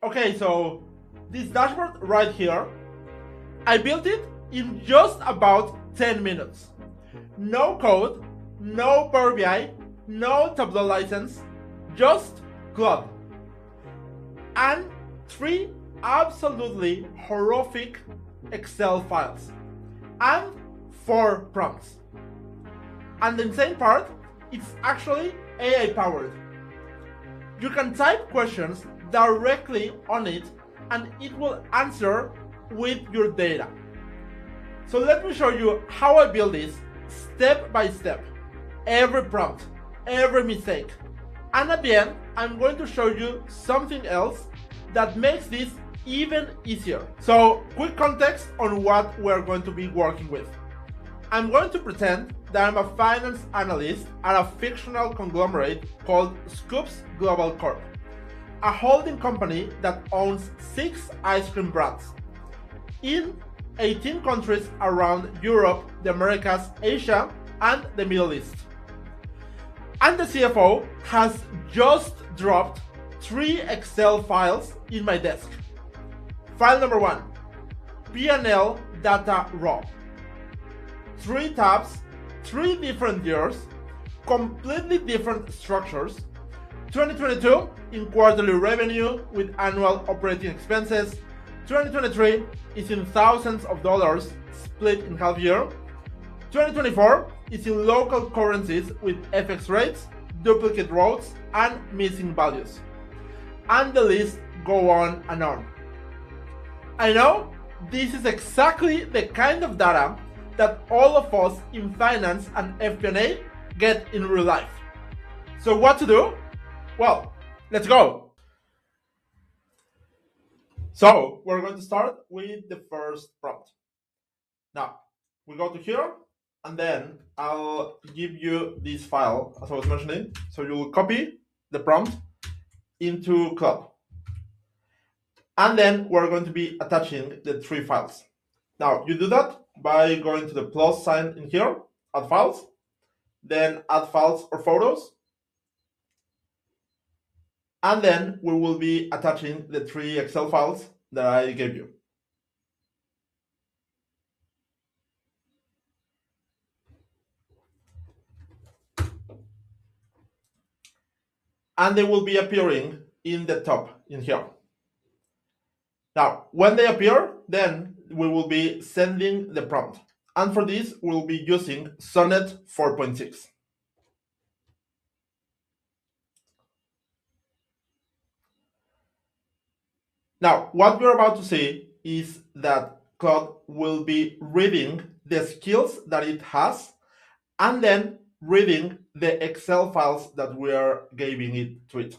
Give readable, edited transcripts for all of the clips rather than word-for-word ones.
Okay, so this dashboard right here, I built it in just about 10 minutes. No code, no Power BI, no Tableau license, just Claude. And 3 absolutely horrific Excel files. And 4 prompts. And the insane part, it's actually AI powered. You can type questions directly on it and it will answer with your data. So let me show you how I build this step by step, every prompt, every mistake. And at the end, I'm going to show you something else that makes this even easier. So quick context on what we're going to be working with. I'm going to pretend that I'm a finance analyst at a fictional conglomerate called Scoops Global Corp, a holding company that owns 6 ice cream brands in 18 countries around Europe, the Americas, Asia, and the Middle East. And the CFO has just dropped 3 Excel files in my desk. File number 1, P&L data raw. 3 tabs, 3 different years, completely different structures. 2022 in quarterly revenue with annual operating expenses. 2023 is in thousands of dollars split in half year. 2024 is in local currencies with FX rates, duplicate rows, and missing values. And the list go on and on. I know this is exactly the kind of data that all of us in finance and FP&A get in real life. So what to do? Well, let's go. So we're going to start with the first prompt. Now, we go to here, and then I'll give you this file, as I was mentioning. So you will copy the prompt into Claude. And then we're going to be attaching the 3 files. Now, you do that by going to the plus sign in here, add files, then add files or photos. And then we will be attaching the 3 Excel files that I gave you. And they will be appearing in the top in here. Now, when they appear, then we will be sending the prompt. And for this, we'll be using Sonnet 4.6. Now, what we're about to see is that Claude will be reading the skills that it has and then reading the Excel files that we are giving it to it.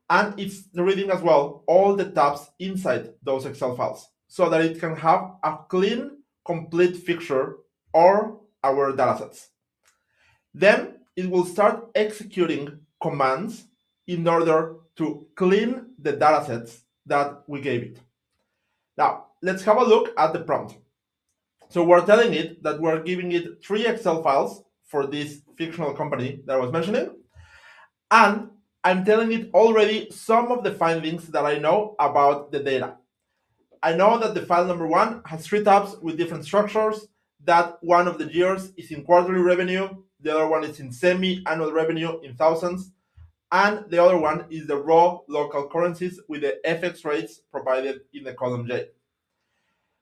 And it's reading as well all the tabs inside those Excel files so that it can have a clean, complete picture of our datasets. Then it will start executing commands in order to clean the datasets that we gave it. Now, let's have a look at the prompt. So we're telling it that we're giving it 3 Excel files for this fictional company that I was mentioning. And I'm telling it already some of the findings that I know about the data. I know that the file number 1 has 3 tabs with different structures, that one of the years is in quarterly revenue, the other one is in semi-annual revenue in thousands, and the other one is the raw local currencies with the FX rates provided in the column J.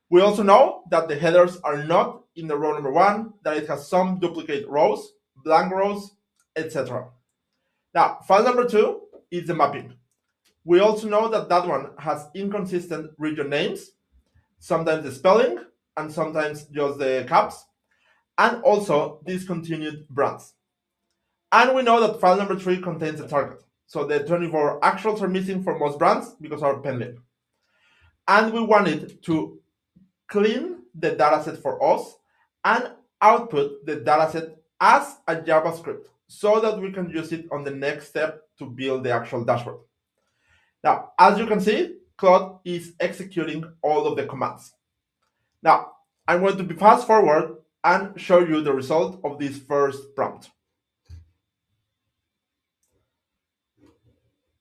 We also know that the headers are not in the row number 1, that it has some duplicate rows, blank rows, etc. Now, file number 2 is the mapping. We also know that that one has inconsistent region names, sometimes the spelling, and sometimes just the caps, and also discontinued brands. And we know that file number 3 contains the target. So the 24 actuals are missing for most brands because are pending. And we wanted to clean the dataset for us and output the dataset as a JavaScript so that we can use it on the next step to build the actual dashboard. Now, as you can see, Claude is executing all of the commands. Now, I'm going to be fast forward and show you the result of this first prompt.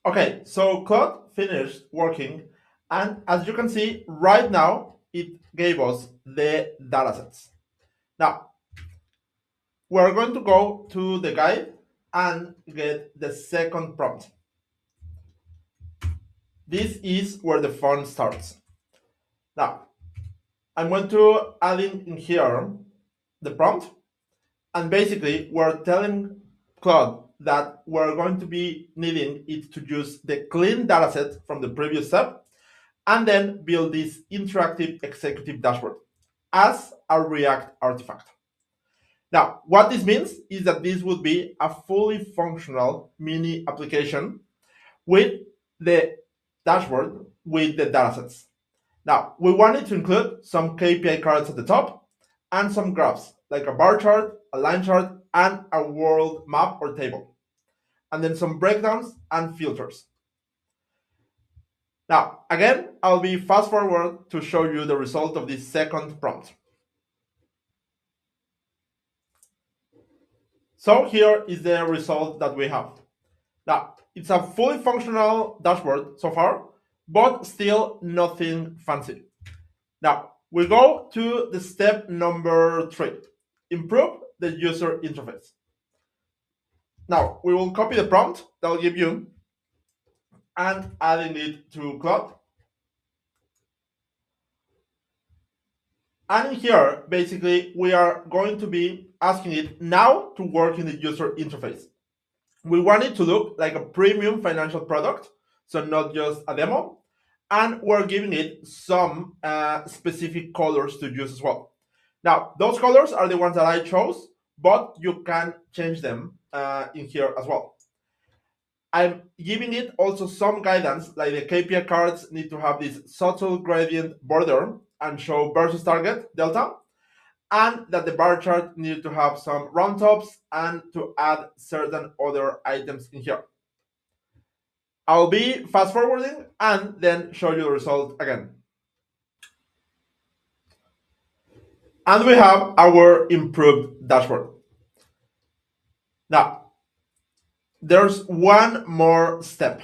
Okay, so Claude finished working, and as you can see right now, it gave us the datasets. Now, we're going to go to the guide and get the second prompt. This is where the fun starts. Now, I'm going to add in here the prompt, and basically we're telling Claude that we're going to be needing it to use the clean dataset from the previous step and then build this interactive executive dashboard as a React artifact. Now, what this means is that this would be a fully functional mini application with the dashboard with the datasets. Now, we wanted to include some KPI cards at the top and some graphs, like a bar chart, a line chart, and a world map or table. And then some breakdowns and filters. Now, again, I'll be fast forward to show you the result of this second prompt. So here is the result that we have. Now, it's a fully functional dashboard so far, but still nothing fancy. Now, we go to the step number 3, improve the user interface. Now, we will copy the prompt that will give you and adding it to Claude. And in here, basically, we are going to be asking it now to work in the user interface. We want it to look like a premium financial product, so not just a demo. And we're giving it some specific colors to use as well. Now, those colors are the ones that I chose, but you can change them in here as well. I'm giving it also some guidance, like the KPI cards need to have this subtle gradient border and show versus target delta, and that the bar chart needed to have some round tops and to add certain other items in here. I'll be fast forwarding and then show you the result again. And we have our improved dashboard. Now, there's one more step.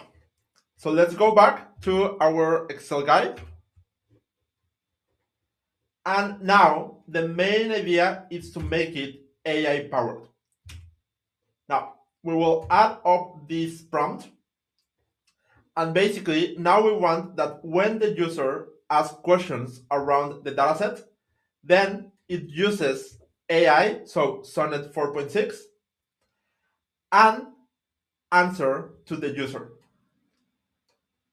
So let's go back to our Excel guide. And now the main idea is to make it AI powered. Now, we will add up this prompt. And basically, now we want that when the user asks questions around the dataset, then it uses AI, so Sonnet 4.6, and answer to the user.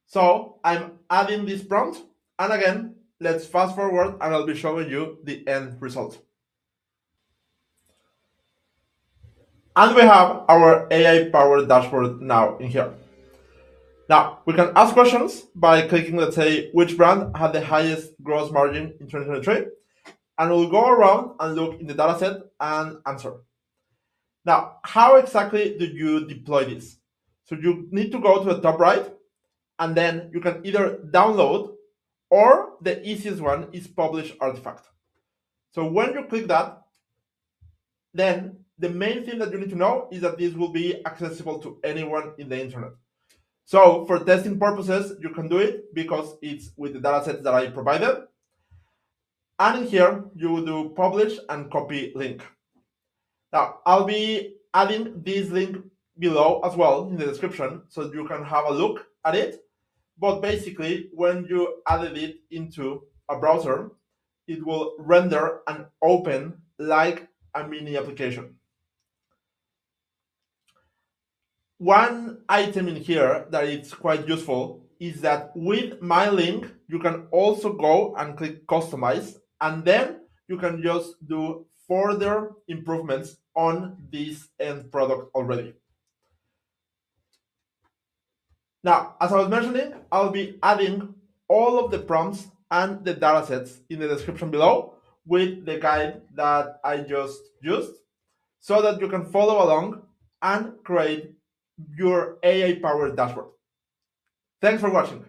So I'm adding this prompt, and again, let's fast forward and I'll be showing you the end result. And we have our AI powered dashboard now in here. Now, we can ask questions by clicking, let's say, which brand had the highest gross margin in 2023, and we'll go around and look in the dataset and answer. Now, how exactly do you deploy this? So you need to go to the top right, and then you can either download, or the easiest one is publish artifact. So when you click that, then the main thing that you need to know is that this will be accessible to anyone in the internet. So for testing purposes, you can do it because it's with the datasets that I provided. And in here, you will do publish and copy link. Now, I'll be adding this link below as well in the description so you can have a look at it. But basically, when you added it into a browser, it will render and open like a mini application. One item in here that is quite useful is that with my link, you can also go and click customize, and then you can just do further improvements on this end product already. Now, as I was mentioning, I'll be adding all of the prompts and the datasets in the description below with the guide that I just used so that you can follow along and create your AI-powered dashboard. Thanks for watching.